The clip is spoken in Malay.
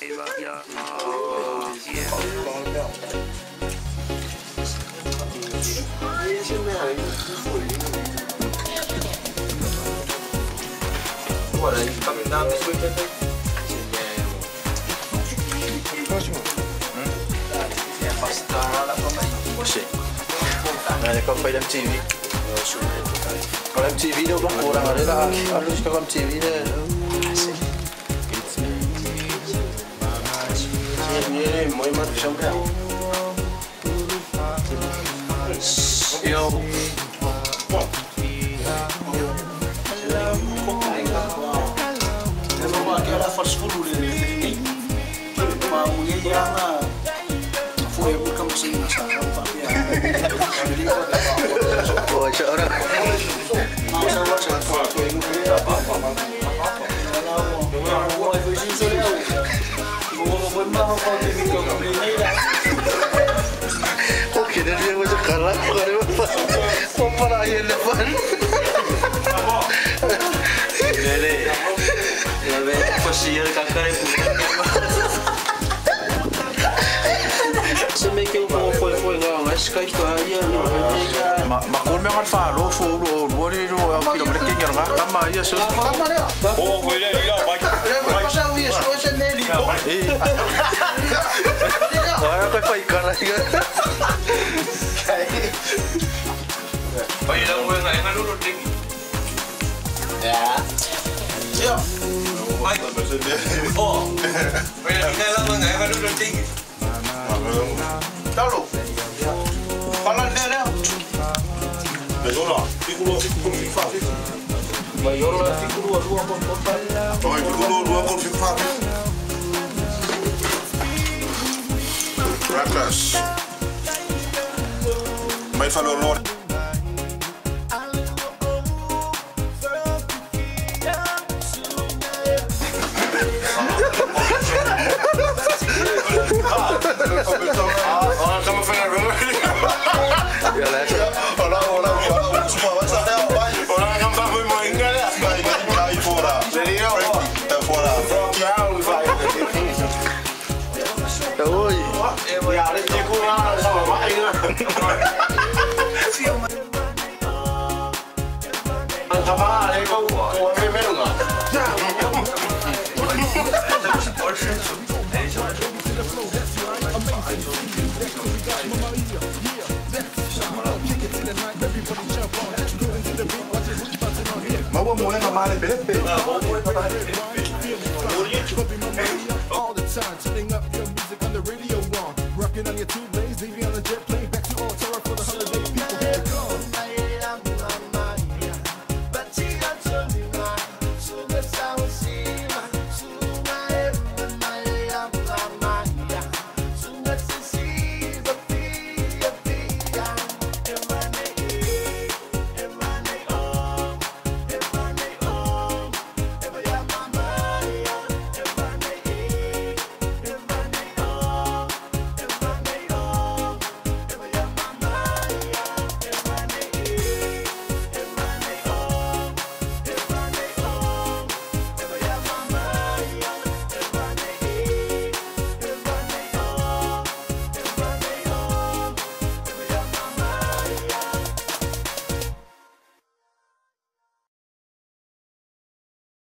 What are you coming down this weekend? Nah, kau film TV. Kalau MTV dia belum kurang ada lah. Harus kau MTV dia. Ini mau imat sampai. Yo. Era fast food dulu. Mau yang foi bukan mesin masak. Oh, orang. Mau sama siapa? Oke, dan dia macam kalah. Kau para ayah lepas. Lele, pasir kakak itu. Semikau kau foi kau, askai tu ayah ni. Makul memang falo, folo, boleh tu. Kita boleh tinggal kan? Kama ayah so. Kama dia. Oh, boleh dia. Baik. Pasal dia suruh sendiri. Wah, kau ikan lagi. Baik dah, boleh nak dulu tinggi. Ya. Siap. Baik. Oh. Baik dah tinggal lama nak dulu tinggi. Tahu. Palan dia. Betul. Fikulu FIFA. Baik orang fikulu dua konfirmasi. Oh, fikulu dua konfirmasi. Rakas. Baik follow Lord. Orang kamu pengen berapa? Ya lah. Orang semua macam dia. Orang kamu baru mau ingat ya. Baik fora. Jadi yo. Fora. Oi. Ya ada cikgu sama mak ingat. Sama ada kau memang enggak. Mau mulai kemana? Beli. Mau mulai kemana?